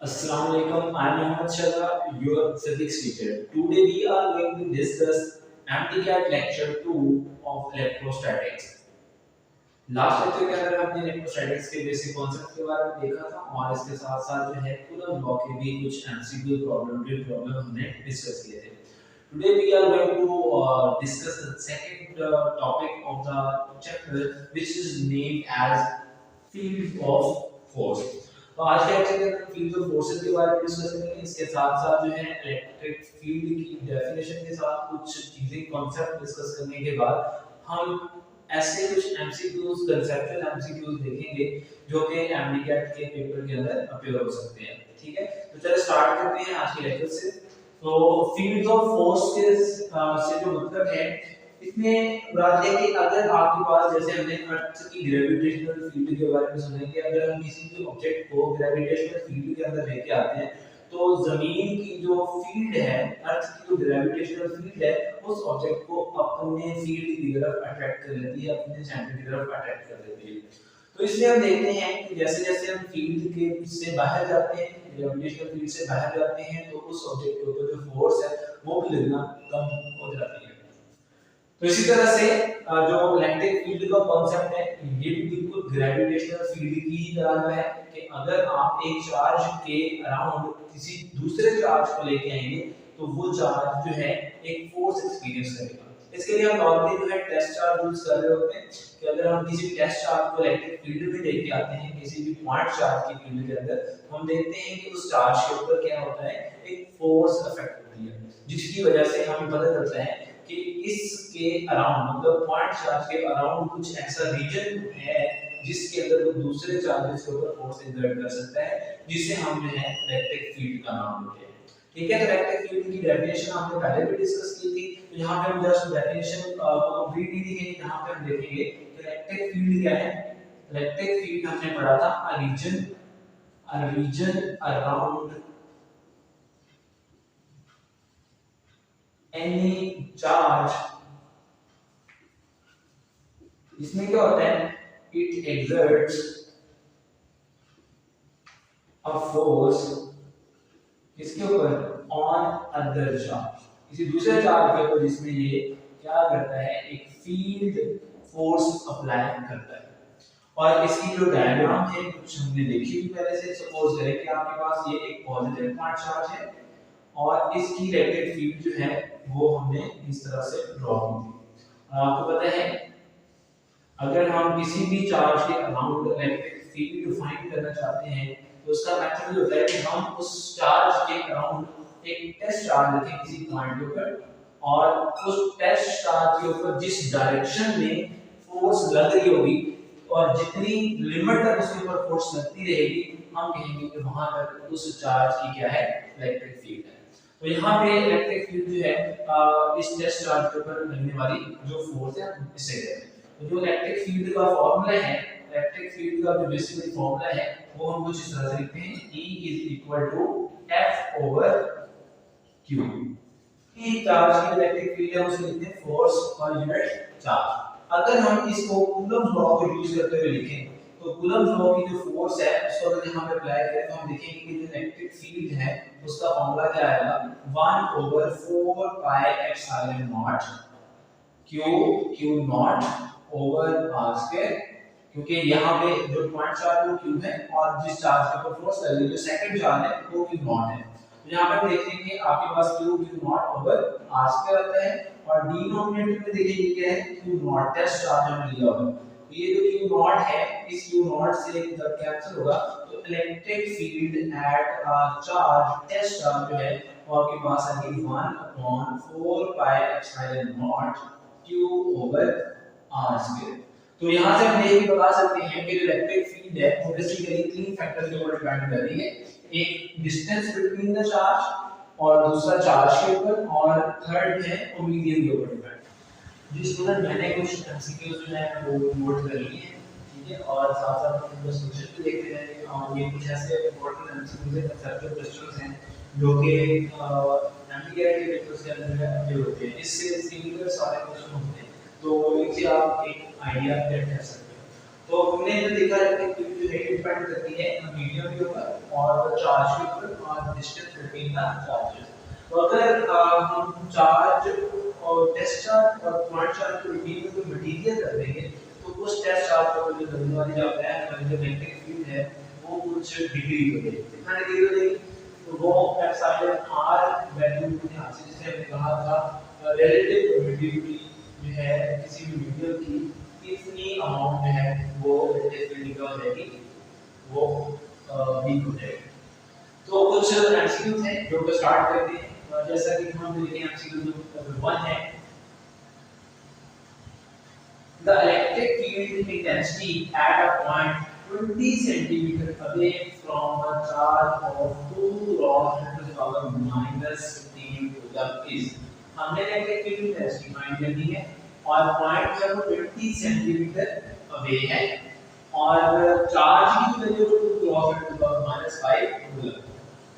Assalamu alaikum. I am Mohammad Shah, your physics teacher. Today we are going to discuss MTCAT lecture 2 of electrostatics. Last lecture के अंदर हमने electrostatics के basic concept के बारे में देखा था और इसके साथ साथ जो है कूलम लॉ के भी कुछ एमसीक्यू प्रॉब्लम हमने डिस्कस किए थे. Today we are going to discuss the second topic of the chapter, which is named as field of force. तो आज के लेक्चर के अंदर फील्ड ऑफ फोर्सेस के बारे में डिस्कस करेंगे. इसके साथ साथ जो है इलेक्ट्रिक फील्ड की डेफिनेशन के साथ कुछ चीजें कॉन्सेप्ट डिस्कस करने के बाद हम ऐसे कुछ एमसीक्यूज कंसेप्चुअल एमसीक्यूज देखेंगे जो कि एमडीकैट के पेपर के अंदर अपेयर हो सकते हैं. ठीक है, तो चलो स्टार्ट करते हैं आज के लेक्चर से. तो फील्ड्स ऑफ फोर्स के से जो मतलब है इसमें मुराद है कि अगर आपके पास जैसे हमने अर्थ की ग्रेविटेशनल फील्ड के बारे में सुना कि अगर हम किसी भी ऑब्जेक्ट को ग्रेविटेशनल फील्ड के अंदर लेके आते हैं तो जमीन की जो फील्ड है, अर्थ की जो ग्रेविटेशनल फील्ड है, उस ऑब्जेक्ट को अपने फील्ड की तरफ अट्रैक्ट कर लेती है, अपने सेंटर की तरफ अट्रैक्ट कर लेती है. तो इसलिए हम देखते हैं कि जैसे जैसे हम फील्ड के से बाहर जाते हैं, ग्रेविटेशनल फील्ड से बाहर जाते हैं, तो उस ऑब्जेक्ट के ऊपर जो फोर्स है वो भी लगना कम हो जाती है. तो इसी तरह से जो इलेक्ट्रिक फील्ड का कॉन्सेप्ट है ये भी बिल्कुल ग्रेविटेशनल फील्ड की ही तरह है कि अगर आप एक चार्ज के अराउंड किसी दूसरे चार्ज को लेके आएंगे तो वो चार्ज जो है एक फोर्स एक्सपीरियंस करेगा. इसके लिए हम नॉर्मली जो है टेस्ट चार्ज यूज कर रहे होते हैं कि अगर हम किसी टेस्ट चार्ज को इलेक्ट्रिक फील्ड में लेके आते हैं किसी भी पॉइंट चार्ज की फील्ड के अंदर, हम देखते हैं कि उस चार्ज के ऊपर क्या होता है, एक फोर्स अफेक्ट होती है जिसकी वजह से हमें पता चलता है कि इसके अराउंड मतलब पॉइंट चार्ज के अराउंड कुछ ऐसा रीजन है जिसके अंदर वो दूसरे चार्जेस के ऊपर फोर्स एक्सर्ट कर सकता है जिसे हम जो है इलेक्ट्रिक फील्ड का नाम देते हैं. ठीक है, तो इलेक्ट्रिक फील्ड की डेफिनेशन हमने पहले भी डिस्कस की थी. तो यहाँ पे हम जस्ट डेफिनेशन को कंप्लीट नहीं देखेंगे, यहाँ पे हम देखेंगे कि इलेक्ट्रिक फील्ड क्या है. इलेक्ट्रिक फील्ड हमने पढ़ा था a region around any charge. इसमें क्या होता है, it exerts a force किसके ऊपर, on other charge, किसी दूसरे चार्ज के ऊपर जिसमें ये क्या करता है, एक फील्ड फोर्स अप्लाई करता है. और इसकी जो डायग्राम है कुछ हमने देखी भी पहले से. सपोज करें कि आपके पास ये एक पॉजिटिव पॉइंट चार्ज है और इसकी इलेक्ट्रिक फील्ड जो है वो हमने इस तरह से ड्रॉ की थी. आपको पता है अगर हम किसी भी चार्ज के अराउंड इलेक्ट्रिक फील्ड फाइंड करना चाहते हैं तो उसका मेथड होता है कि हम उस चार्ज के अराउंड एक टेस्ट चार्ज रखें किसी पॉइंट के ऊपर और उस टेस्ट चार्ज के ऊपर जिस डायरेक्शन में फोर्स लग रही होगी और जितनी लिमिट तक उसके ऊपर फोर्स लगती रहेगी हम कहेंगे कि वहां तक उस चार्ज की क्या है, इलेक्ट्रिक फील्ड है. तो यहाँ पे इलेक्ट्रिक फील्ड जो है इस टेस्ट चार्ज के ऊपर लगने वाली जो फोर्स है इससे कहते हैं. तो जो इलेक्ट्रिक फील्ड का फार्मूला है, इलेक्ट्रिक फील्ड का जो बेसिकली फार्मूला है वो हम कुछ इस तरह से लिखते हैं, E = F/Q. E चार्ज की इलेक्ट्रिक फील्ड है उसे लिखते हैं फोर्स पर यूनिट चार्ज. अगर हम इसको कूलम्ब लॉ को यूज करते हुए लिखें तो कूलम्ब लॉ की जो फोर्स है उसको अगर यहां पे अप्लाई करें तो हम देखेंगे कि जो इलेक्ट्रिक फील्ड है उसका फार्मूला क्या आएगा, 1/4 pi epsilon naught q not over r square. क्योंकि यहां पे जो पॉइंट चार्ज वो q है और जिस चार्ज के ऊपर फोर्स लग रही है जो सेकंड चार्ज है वो q नॉट है. तो यहां पे हम देखेंगे आपके पास q not over r square आता है और डिनोमिनेटर में देखेंगे क्या है, q नॉट टेस्ट चार्ज हमने लिया होगा. ये जो q नॉट है इस q नॉट से जब कैंसिल होगा तो electric field at charge test charge जो है वो आपके पास आएगी 1/4 pi epsilon naught q over r square. तो यहां से हम ये भी बता सकते हैं कि जो इलेक्ट्रिक फील्ड है वो बेसिकली तीन फैक्टर्स के ऊपर डिपेंड कर रही है. एक डिस्टेंस बिटवीन द चार्ज और दूसरा चार्ज के ऊपर और थर्ड है वो मीडियम के ऊपर डिपेंड. जो स्टूडेंट मैंने कुछ एमसीक्यूज जो है वो नोट कर लिए हैं. ठीक है, और साथ साथ हम बस क्वेश्चन भी देखते रहेंगे और ये कुछ ऐसे इंपॉर्टेंट एमसीक्यूज हैं, कंसेप्चुअल क्वेश्चंस हैं जो कि एमटीआई के पेपर्स के अंदर अप्लाई होते हैं. इससे सिमिलर सारे क्वेश्चन होते हैं तो इनसे आप एक आइडिया गेट कर सकते हो. तो हमने जो देखा इलेक्ट्रिक फील्ड जो है डिपेंड करती है मीडियम के ऊपर और चार्ज के ऊपर और डिस्टेंस बिटवीन द चार्जेस। तो अगर हम चार्ज और टेस्ट चार्ज और पॉइंट चार्ज के बीच में कोई मटेरियल कर देंगे तो उस टेस्ट चार्ज पर जो लगने वाली जो है हमारी जो मैग्नेटिक फील्ड है वो कुछ डिग्री हो जाएगी। कितना डिग्री हो जाएगी? तो वो एप्सिलॉन आर वैल्यू के ध्यान से जैसे हमने कहा था रिलेटिव परमिटिविटी जो है किसी भी मीडियम की कितनी अमाउंट जो है वो रिलेटिव फील्ड का हो जाएगी वो वीक हो जाएगी। तो कुछ एमसीक्यूज हैं जो को स्टार्ट करते हैं। जैसा कि हम देखें एमसीक्यू नंबर 1 है the electric field intensity at a point 20 centimeter away from a charge of 2 Ross to the power minus 15 coulomb is हमने इलेक्ट्रिक फील्ड इंटेंसिटी फाइंड करनी है और पॉइंट जो है वो 20 सेंटीमीटर अवे है और चार्ज की value 2 Ross to the power minus 5 coulomb।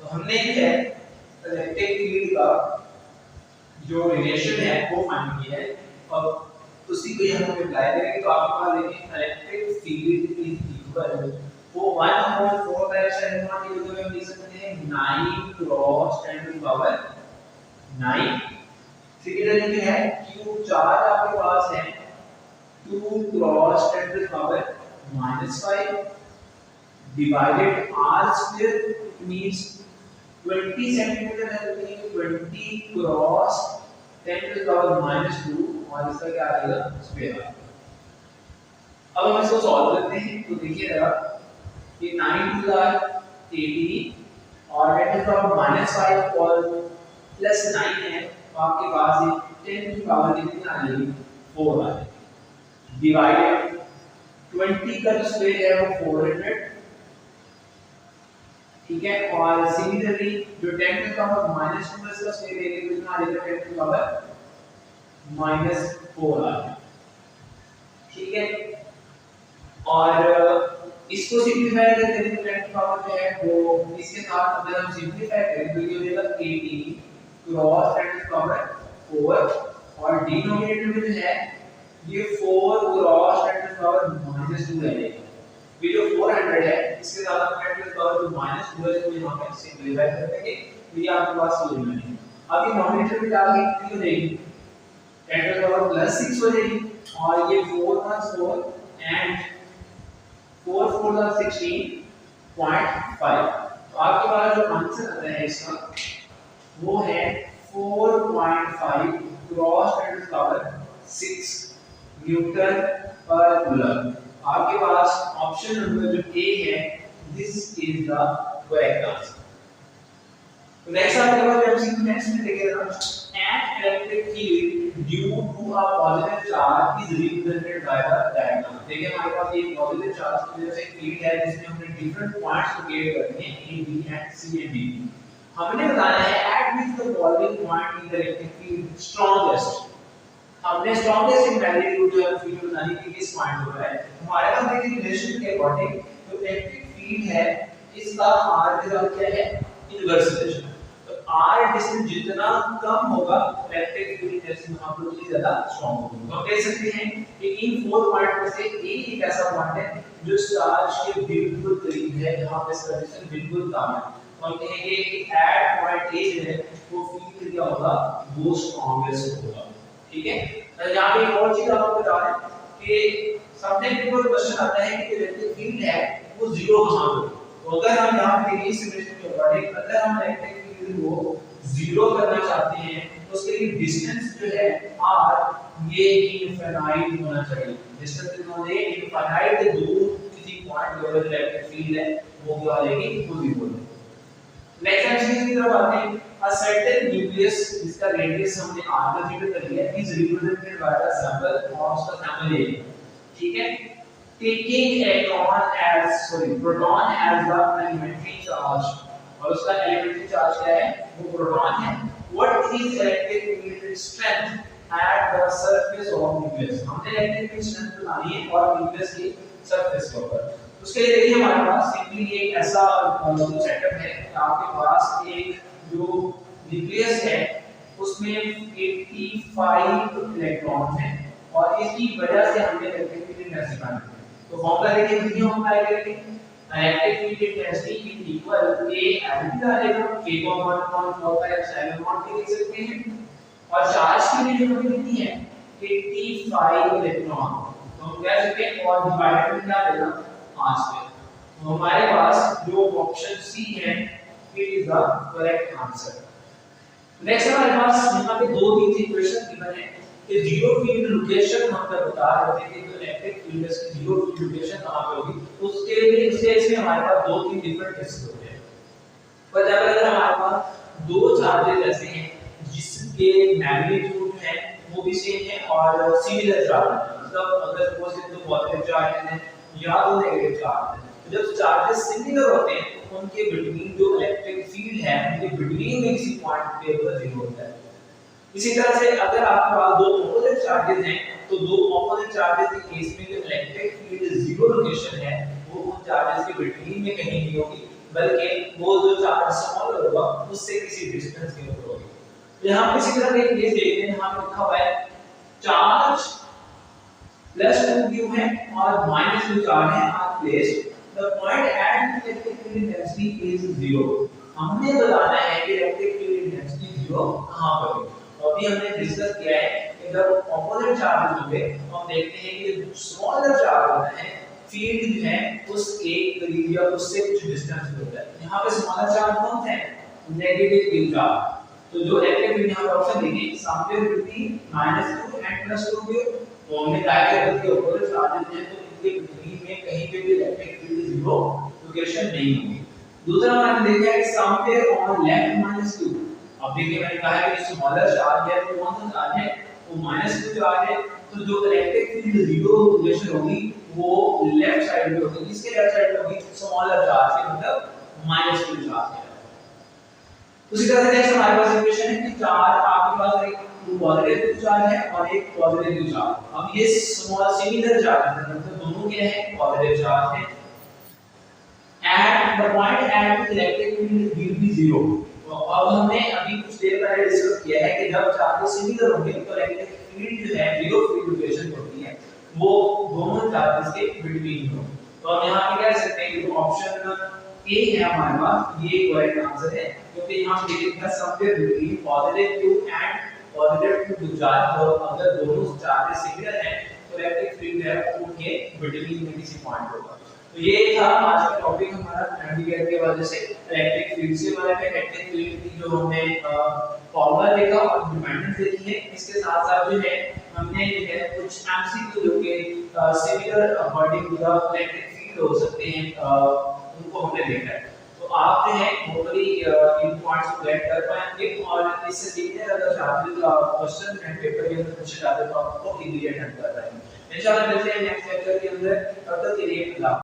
तो हमने जो है इलेक्ट्रिक फील्ड का जो रिलेशन है वो फाइंड किया है और उसी को यहां पे अप्लाई करेंगे तो आपके पास देखिए इलेक्ट्रिक फील्ड इज इक्वल वो 1/4 ये जो हम लिख सकते हैं 9 क्रॉस 10 टू पावर 9। सिमिलरली है q चार्ज आपके पास है 2 cross 10 to power -5 divided r square means 20 centimetre है तो 20 क्रॉस 10 टू द पावर -2 और इसका क्या आएगा स्क्वायर। अब हम इसको सॉल्व करते हैं तो देखिए जरा ये 9 टू द 18 और 10 टू द पावर -5 और प्लस 9 है तो आपके पास ये 10 की पावर कितनी आ जाएगी 4 आ जाएगी डिवाइडेड 20 का जो स्क्वायर है वो 400 ठीक है और सिमिलरली जो 10 टू द पावर -2 है इसका स्क्वायर लेंगे तो कितना आ जाएगा 10 टू द पावर -4 आ जाएगा ठीक है। और इसको सिंपलीफाई करके 10 टू द पावर जो है वो इसके साथ अगर हम सिंपलीफाई करें तो ये हो जाएगा 18 क्रॉस 10 टू द पावर 4 और डिनोमिनेटर में जो है ये 4 क्रॉस 10 टू द पावर -2 रहेगा। ये जो 400 है इसके साथ हम 10 टू द पावर -2 है तो यहां पे सिंपलीफाई कर देंगे तो ये आपके पास ये बनेगा। अब ये डिनोमिनेटर में डाल के कितनी हो जाएगी 10 टू द पावर +6 हो जाएगी और ये 4 + 4 एंड 4 4 16.5 तो आपके पास जो आंसर आता है इसका वो है 4.5 cross 10 to the power 6 newton per coulomb. आपके पास ऑप्शन नंबर जो ए है this is the correct answer. तो नेक्स्ट आपके पास एमसीक्यू नेक्स्ट में देखिएगा an electric field due to a positive charge is represented by the diagram। देखिए हमारे पास ये पॉजिटिव चार्ज की वजह से फील्ड है जिसमें हमने डिफरेंट पॉइंट्स लोकेट करने हैं a b and c and d। हमने बताया है at which the following point in the electric field strongest। हमने स्ट्रॉन्गेस्ट मैग्नेटिक जो है फील्ड बनाने के लिए इस पॉइंट को है हमारे पास देखिए रिलेशन के अकॉर्डिंग जो इलेक्ट्रिक फील्ड है इसका r के साथ क्या है इनवर्स रिलेशन। तो r डिस्टेंस जितना कम होगा इलेक्ट्रिक फील्ड जैसे वहां पर उतनी ज्यादा स्ट्रांग होगी। तो हम कह सकते हैं कि इन 4 पॉइंट में से a एक ऐसा पॉइंट है जो चार्ज के बिल्कुल करीब है जहां पे इसका डिस्टेंस बिल्कुल कम है। तो हम कहेंगे कि एट पॉइंट a जो है वो फील्ड क्या होगा वो स्ट्रॉन्गेस्ट होगा ठीक है। यहां पे एक और चीज आपको बता दें कि सबसे बिल्कुल क्वेश्चन आता है कि इलेक्ट्रिक फील्ड है वो जीरो कहां पर। तो अगर हम यहां पे देखिए सिमुलेशन के अकॉर्डिंग अगर हम इलेक्ट्रिक फील्ड को जीरो करना चाहते हैं तो उसके लिए डिस्टेंस जो है r ये इनफाइनाइट होना चाहिए। डिस्टेंस कितना है इनफाइनाइट दूर किसी पॉइंट पर इलेक्ट्रिक फील्ड है वो क्या रहेगी वो जीरो है। नेक्स्ट एमसीक्यू की तरफ आते हैं a certain nucleus जिसका रेडियस हमने r कंसीडर कर लिया is represented by the symbol और उसका symbol ये ठीक है। taking proton as the elementary charge और उसका elementary charge क्या है वो प्रोटॉन है। what is electric field strength at the surface of nucleus। हमने इलेक्ट्रिक फील्ड स्ट्रेंथ बनानी है और न्यूक्लियस की सरफेस के ऊपर। उसके लिए देखिए हमारे पास सिंपली एक ऐसा सेटअप है कि आपके पास एक जो न्यूक्लियस है उसमें 85 इलेक्ट्रॉन हैं और इसकी वजह से हमने इलेक्ट्रिक फील्ड कैसे बनाई तो फॉर्मूला देखिए कितनी हम अप्लाई करेंगे, electric field intensity is equal K LT डालेगा, K को 1.4 बाय एप्सिलॉन नॉट के लिख सकते हैं, और चार्ज की वैल्यू हमें कितनी है 85 इलेक्ट्रॉन, तो हम कह सकते हैं और डिवाइडेड में क्या देगा 5 पे। तो हमारे पास जो ऑप्शन सी है it is the correct answer. Next हमारे पास यहाँ पे दो तीन इक्वेशन गिवन है कि जीरो फील्ड लोकेशन हम तक बता रहे थे कि जो इलेक्ट्रिक फील्ड की जीरो फील्ड लोकेशन कहां पे होगी, तो उसके लिए इसमें हमारे पास दो तीन डिफरेंट केसेस होते हैं। पर जब अगर हमारे पास दो चार्जेस ऐसे हैं जिसके मैग्नीट्यूड है वो भी सेम है और सिमिलर चार्ज है, मतलब अगर सपोज दो पॉजिटिव चार्जेस हैं या दो नेगेटिव चार्ज हैं, तो जब चार्जेस सिमिलर होते हैं तो उनके बिटवीन जो इलेक्ट्रिक फील्ड है उनके बिटवीन में किसी पॉइंट पे वो जीरो होता है। इसी तरह से अगर आपके पास दो ऑपोजिट चार्जेस हैं तो दो ऑपोजिट चार्जेस के केस में जो इलेक्ट्रिक फील्ड जीरो लोकेशन है वो उन चार्जेस के बिटवीन में कहीं नहीं होगी, बल्कि वो जो चार्ज स्मॉलर होगा उससे किसी डिस्टेंस के ऊपर होगी। तो यहां पे इसी तरह का एक केस देखते हैं, यहां पे लिखा हुआ है चार्ज +2 है और -2 चार्ज है are placed the point at electric field intensity is 0। हमने बताना है कि इलेक्ट्रिक फील्ड इंटेंसिटी 0 कहां पर है। तो अभी हमने डिस्कस किया है कि जब ऑपोजिट चार्ज होंगे तो हम देखते हैं कि स्मॉलर चार्ज होता है फील्ड जो है उसके करीब या उससे कुछ डिस्टेंस पे होता है। यहां पे स्मॉलर चार्ज कौन सा है, नेगेटिव फील्ड चार्ज। तो जो इलेक्ट्रिक फील्ड यहां पर ऑप्शन देखिए समवेयर बिटवीन -2 एंड +2 के, तो हमने कहा कि अगर ये ऑपोजिट चार्जेस हैं तो इनके बिटवीन में कहीं पे भी इलेक्ट्रिक फील्ड जीरो लोकेशन नहीं होगी। दूसरा हमने देखा है समवेयर ऑन लेफ्ट -2। अब देखिए मैंने कहा है कि स्मॉलर चार्ज है तो कौन सा चार्ज है, वो -2 चार्ज है, तो जो इलेक्ट्रिक फील्ड जीरो लोकेशन होगी वो लेफ्ट साइड पे होगी। इसके लेफ्ट साइड पे होगी स्मॉलर चार्ज है, मतलब -2 चार्ज है। उसी तरह से नेक्स्ट हमारे पास इक्वेशन है कि चार्ज आपके पास एक पॉजिटिव चार्ज है और एक पॉजिटिव चार्ज। अब ये स्मॉल सिमिलर चार्ज है, मतलब दोनों के हैं पॉजिटिव चार्ज है at the point at electric field will be 0। तो अब हमने अभी कुछ देर पहले डिस्कस किया है कि जब चार्जेस सिमिलर होंगे तो इलेक्ट्रिक फील्ड जो है जीरो फील्ड लोकेशन होती है वो दोनों चार्जेस के बिटवीन हो। तो हम यहां पे कह सकते हैं कि ऑप्शन ए है हमारे पास, ये करेक्ट आंसर है, क्योंकि यहां पे लिखा है समवेयर बिटवीन +2 एंड +2 चार्ज, और अगर दोनों चार्जेस सिमिलर हैं तो इलेक्ट्रिक फील्ड है उनके बिटवीन में किसी पॉइंट होगा। तो ये था आज का टॉपिक हमारा एम्पीयर के वजह से इलेक्ट्रिक फील्ड से बारे में, इलेक्ट्रिक फील्ड की जो हमने फॉर्मूला देखा और डिपेंडेंस देखी है। इसके साथ साथ जो है हमने जो है कुछ एमसीक्यू जो कि similar according to the electric field हो सकते हैं उनको हमने देखा है। तो आप जो है होपफुली इन पॉइंट्स को गेट कर पाएंगे और इससे सीखने अगर चाहते हो तो क्वेश्चन एंड पेपर के अंदर पूछे जाते तो आपको इजीली अटेंड कर पाएंगे। इंशाल्लाह मिलते हैं नेक्स्ट लेक्चर के अंदर, तब तक के लिए